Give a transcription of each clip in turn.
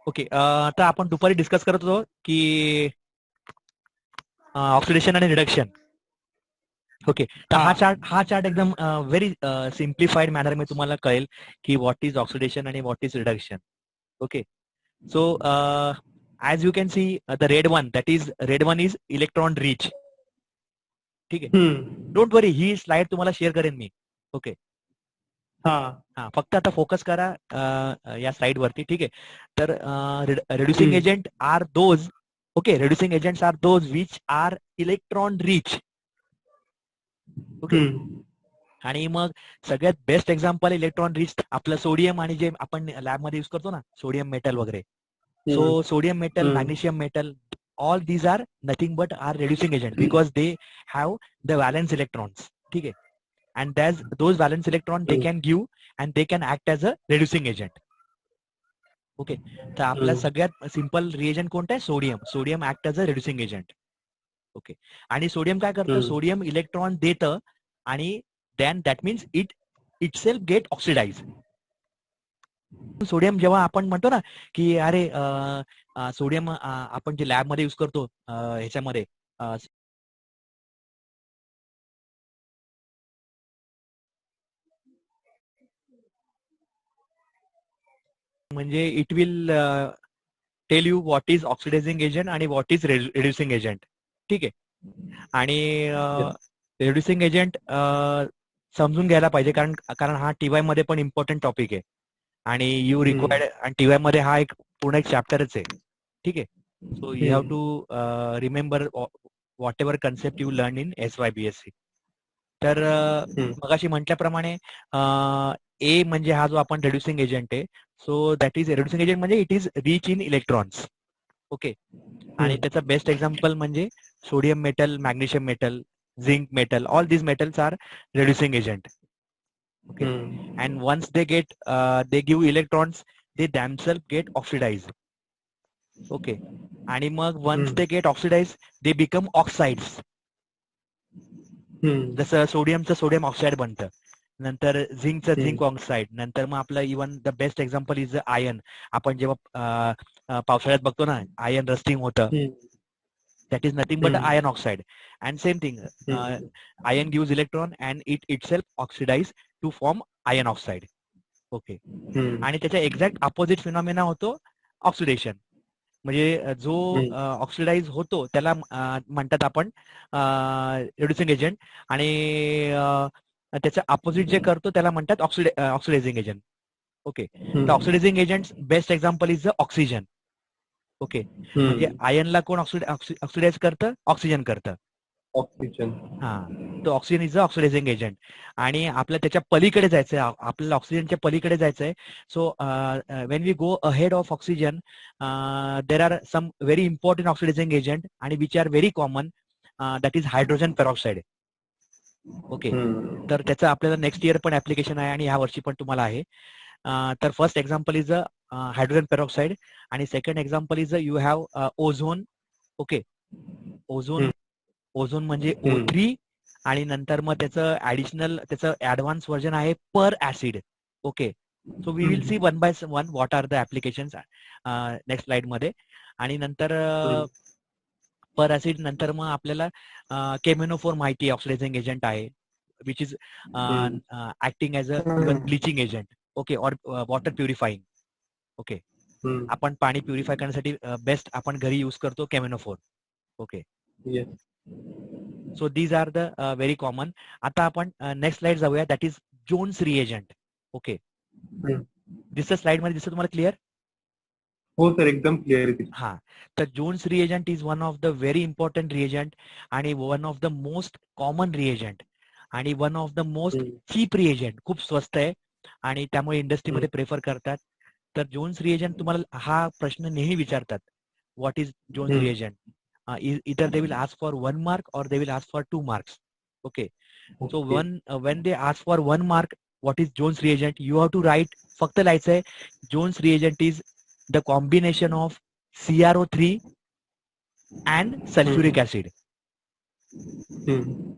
Okay, तर आपण दुपारी डिस्कस करत होतो की ऑक्सिडेशन आणि रिडक्शन. ओके, तर हा चार्ट एकदम व्हेरी सिम्प्लिफाईड मॅनर मध्ये तुम्हाला कळेल की व्हॉट इज ऑक्सिडेशन आणि what is reduction. Okay, so as you can see the red one is electron rich. ठीक आहे, डोंट वरी, ही स्लाइड तुम्हाला शेअर करेन मी. ओके, हा फक्त आता फोकस करा या स्लाइड वरती. ठीक आहे, तर reducing agent are those. Okay, reducing agents are those which are electron rich. Okay, आणि मग सगळ्यात बेस्ट एक्झाम्पल इलेक्ट्रॉन रिच आपलं सोडियम, आणि जे आपण लॅबमध्ये युज करतो ना सोडियम मेटल वगैरे. So sodium metal, magnesium metal, all these are nothing but are reducing agent because they have the valence electrons. ठीक आहे, and those valence electron they can give and they can act as a reducing agent. Okay, तर आपला सगळ्यात simple reagent कोणता आहे? Sodium. Sodium act as a reducing agent. Okay, आणि sodium काय करतं? सोडियम इलेक्ट्रॉन देतं आणि then that means itself get oxidise. सोडियम जेव्हा आपण म्हणतो ना की अरे सोडियम आपण जे लॅबमध्ये युज करतो ह्याच्यामध्ये म्हणजे it will tell you what is oxidising agent आणि व्हॉट इज रिड्युसिंग एजंट. ठीक आहे, आणि रिड्युसिंग एजंट समजून घ्यायला पाहिजे कारण कारण हा टीवाय मध्ये पण इम्पॉर्टंट टॉपिक आहे आणि यू रिक्वायर्ड, आणि टीवाय मध्ये हा एक पूर्ण एक चॅप्टरच आहे. ठीक आहे, so you have to remember whatever concept you learn in SYBSC. तर मगाशी म्हटल्याप्रमाणे ए म्हणजे हा जो आपण रिड्युसिंग एजंट आहे, so that is reducing agent म्हणजे it is rich in electrons. Okay, आणि त्याचं बेस्ट एक्झाम्पल म्हणजे sodium metal, magnesium metal, zinc metal, all these metals are reducing agent. Okay, and once they give electrons, they themselves get oxidized. Okay, आणि मग once they get oxidized, they become oxides. जसं सोडियमचं sodium oxide बनतं, नंतर झिंकचं zinc oxide, नंतर मग आपलं even the best example is iron. आपण जेव्हा पावसाळ्यात बघतो ना आयर्न रस्टिंग होतं, that is nothing but iron oxide. And same thing, iron gives electron and it itself oxidize to form iron oxide. Okay, आणि त्याच्या एक्झॅक्ट अपोजिट फिनॉमिना होतो oxidation. म्हणजे जो ऑक्सिडाइज होतो त्याला म्हणतात आपण रिड्युसिंग एजंट, आणि त्याचं अपोजिट जे करतो त्याला म्हणतात ऑक्सिडायझिंग एजंट. ओके, तर oxidizing agent best example is oxygen. Okay, म्हणजे आयनला कोण ऑक्सिडाइज करतं? ऑक्सिजन करतं. ऑक्सिजन. हा, तो oxygen is a oxidising agent. आणि आपल्याला त्याच्या पलीकडे जायचंय, आपल्याला ऑक्सिजनच्या पलीकडे जायचंय. So when we go ahead of oxygen, there are some very important oxidising agent आणि which are very common, that is hydrogen peroxide. Okay, तर त्याचं आपल्याला नेक्स्ट इयर पण ऍप्लिकेशन आहे आणि ह्या वर्षी पण तुम्हाला आहे. तर first example is hydrogen peroxide, आणि second example is you have ozone. Okay, ozone म्हणजे O3, आणि नंतर मग त्याचं ऍडिशनल त्याचं ऍडव्हान्स व्हर्जन आहे per acid. Okay, so we will see one by one what are the application next slide मध्ये. आणि नंतर पर ऍसिड नंतर मग आपल्याला केमेनोफोर माहिती ऑक्सिडायझिंग एजंट आहे, which is acting as a even bleaching agent. Okay, or water purifying. Okay, आपण पाणी प्युरिफाय करण्यासाठी बेस्ट आपण घरी युज करतो केमेनोफोर. Okay, so these are the very common. आता आपण नेक्स्ट स्लाइड जाऊया, that is Jones reagent. Okay, दिसतं स्लाइड मध्ये, दिसतं तुम्हाला क्लिअर? हो सर, एकदम क्लिअर आहे. हा, तर Jones reagent is one of the very important reagent आणि one of the most common reagent आणि one of the most cheap reagent. खूप स्वस्त आहे आणि त्यामुळे इंडस्ट्रीमध्ये प्रेफर करतात. तर जोन्स रिएजंट तुम्हाला हा प्रश्न नेहमी विचारतात, what is Jones reagent? Either they will ask for 1 mark or they will ask for 2 marks. Okay, so when they ask for 1 mark, what is Jones reagent? You have to write, फक्त लिहायचंय Jones reagent is the combination of CrO3 and sulfuric acid.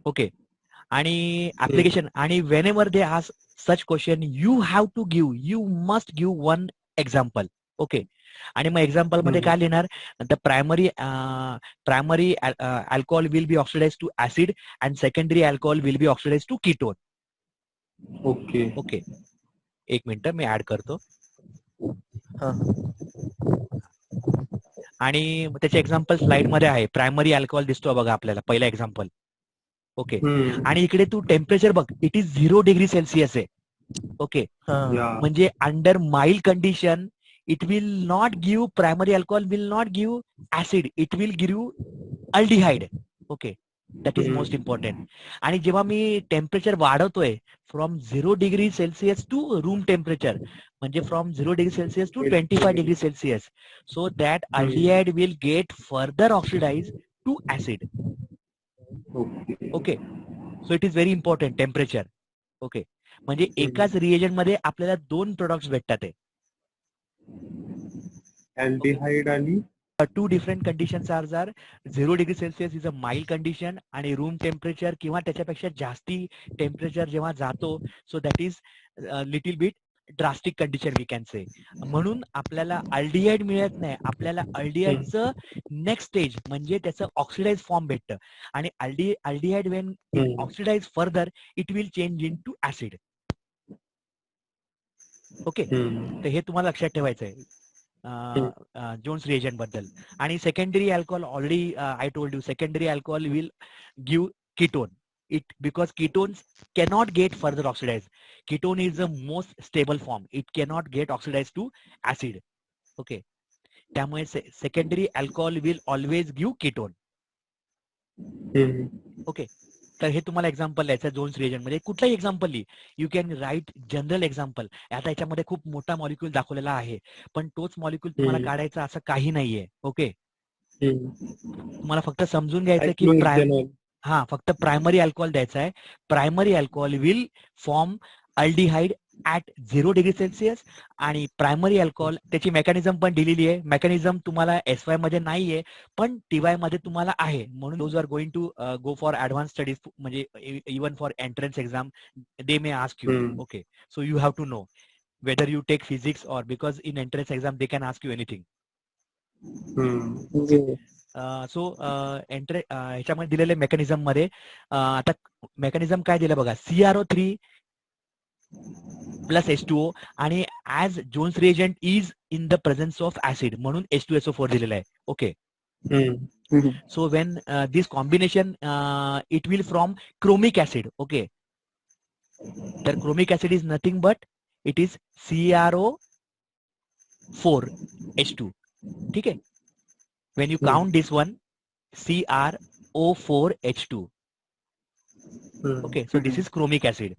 Okay, आणि application, आणि whenever they ask such question, you have to give, you must give one example. Okay, आणि मग example मध्ये काय लिहिणार, the primary alcohol will be oxidise to acid and secondary alcohol will be oxidise to ketone. Okay. Okay, एक minute मी add करतो. आणि त्याचे एक्झाम्पल स्लाइड मध्ये आहे. प्रायमरी अल्कोहोल दिसतो बघा आपल्याला, पहिला एक्झाम्पल. ओके, आणि इकडे तू टेम्परेचर बघ, इट इज 0 डिग्री सेल्सिअस आहे. ओके, म्हणजे under mild condition it will not give, primary alcohol will not give acid, it will give aldehyde. Okay, that is most important. आणि जेव्हा मी टेम्परेचर वाढवतोय from 0 degree Celsius to room temperature, म्हणजे from 0 degree Celsius to 25 degree Celsius, so that aldehyde will get further oxidize to acid. Okay, so it is very important temperature. Okay, म्हणजे एकाच reagent मध्ये आपल्याला 2 products भेटतात आहे. Aldehyde आणि 2 different conditions are 0 degree Celsius is a mild condition, आणि room temperature किंवा त्याच्यापेक्षा जास्ती टेम्परेचर जेव्हा जातो, so that is little bit drastic condition we can say. म्हणून आपल्याला अल्डिहाइड मिळत नाही, आपल्याला अल्डिहाइडचं नेक्स्ट स्टेज म्हणजे त्याचं ऑक्सिडाइज फॉर्म भेटतं. आणि aldehyde when it oxidise further it will change into acid. Okay, तर हे तुम्हाला लक्षात ठेवायचं आहे जोन्स रिएजंट बद्दल. आणि secondary alcohol, already I told you, secondary alcohol will give ketone. It because ketones cannot get further oxidized. Ketone is the most stable form. It cannot get oxidized to acid. Okay. त्यामुळे secondary alcohol will always give ketone. Okay. तर हे तुम्हाला example द्यायचं Johne's reagent मध्ये. कुठलाही example लिही, you can write general example. आता याच्यामध्ये खूप मोठा मॉलिक्यूल दाखवलेला आहे, पण तोच मॉलिक्यूल तुम्हाला काढायचा असं काही नाहीये. ओके, तुम्हाला फक्त समजून घ्यायचं की फक्त प्रायमरी अल्कोहोल द्यायचा आहे. Primary alcohol will form aldehyde at 0 degree Celsius. आणि प्रायमरी अल्कोहोल त्याची मेकॅनिझम पण दिलेली आहे. मेकॅनिझम तुम्हाला SY मध्ये नाहीये, पण TY मध्ये तुम्हाला आहे. म्हणून those are going to go for advance studies, म्हणजे even for entrance exam they may ask you. Okay, so you have to know whether you take physics or, because in entrance exam they can ask you anything. So ह्याच्यामध्ये दिलेले mechanism मध्ये आता mechanism काय दिलं बघा, CrO3 plus H2O, आणि as Jones reagent is in the presence of acid म्हणून H2SO4 दिलेला आहे. Okay, so when this combination it will from chromic acid. Okay, तर chromic acid is nothing but it is CrO4H2. ठीक आहे, when you count this one, CrO4H2. Okay, so this is chromic acid.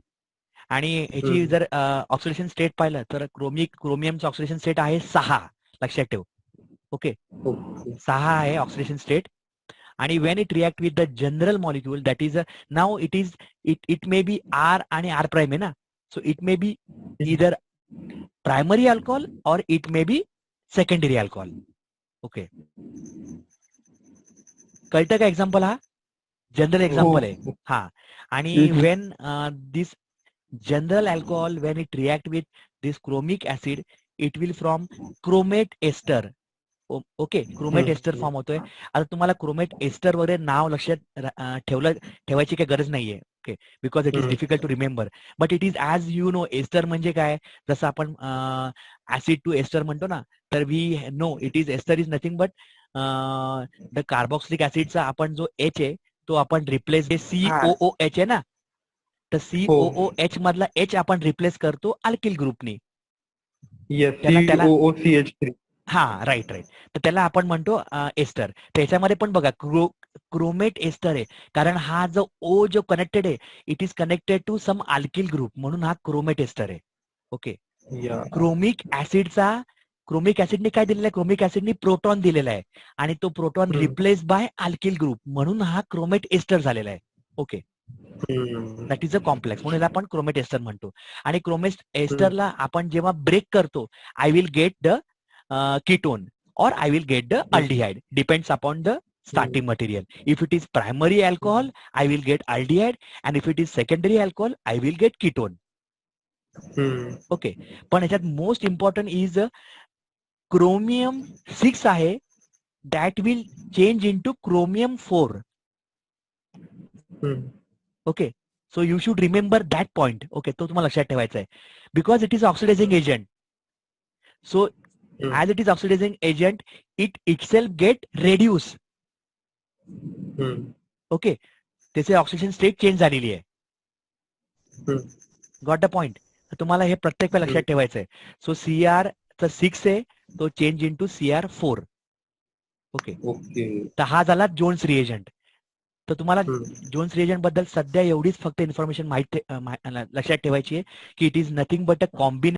आणि याची जर oxidation state पाहिलं तर क्रोमियमचं oxidation state आहे 6, लक्षात ठेव. ओके, 6 आहे ऑक्सिडेशन स्टेट. आणि when it react with the general molecule that is नाव इट मे बी R आणि R प्राईम आहे ना, सो इट मे बी इधर प्रायमरी अल्कोहोल और it may be secondary alcohol. Okay, कळतं का एक्झाम्पल? हा जनरल एक्झाम्पल आहे. हा, आणि when this general alcohol when it react with this chromic acid it will from chromate ester. Okay, chromate ester form होतोय. आता तुम्हाला क्रोमेट एस्टर वगैरे नाव लक्षात ठेवायची काही गरज नाहीये. Okay, because it is difficult to remember, but it is as you know. Ester म्हणजे काय, जसं आपण ऍसिड टू एस्टर म्हणतो ना, तर we know it is ester is nothing but the carboxylic ऍसिडचा आपण जो H आहे तो आपण रिप्लेस COOH आहे ना, तर COOH मधला H आपण रिप्लेस करतो अल्किल ग्रुपनी. COOCH3. हा, राईट. तर त्याला आपण म्हणतो एस्टर. त्याच्यामध्ये पण बघा क्रोमेट एस्टर आहे, कारण हा जो O जो कनेक्टेड आहे it is connected to some alkyl group, म्हणून हा क्रोमेट एस्टर आहे. ओके, क्रोमिक ऍसिडने काय दिलेलं आहे, क्रोमिक ऍसिडने प्रोटॉन दिलेला आहे, आणि तो proton replace by alkyl group, म्हणून हा क्रोमेट एस्टर झालेला आहे. Okay, that is a complex, म्हणून याला आपण क्रोमेट एस्टर म्हणतो. आणि क्रोमेट एस्टरला आपण जेव्हा ब्रेक करतो, I will get the ketone or I will get the aldehyde, depends upon the starting material. If it is primary alcohol, I will get aldehyde, and if it is secondary alcohol, I will get ketone. Okay, पण ह्याच्यात most important is chromium 6 आहे that will change in two chromium 4. Okay, so you should remember that point. Okay, तो तुम्हाला लक्षात ठेवायचा आहे because it is oxidising agent. So as it is oxidizing agent, it itself get reduce. Okay, त्याचे oxidation state change झालेली आहे. Got the point. तुम्हाला हे प्रत्येक वेळा लक्षात ठेवायचं आहे. सो CR चा 6 आहे तो change in to CR4. Okay, तर हा झाला जोन्स रिएजंट. तर तुम्हाला जोन्स रिएजंट बद्दल सध्या एवढीच फक्त इन्फॉर्मेशन माहिती लक्षात ठेवायची आहे की it is nothing but a combination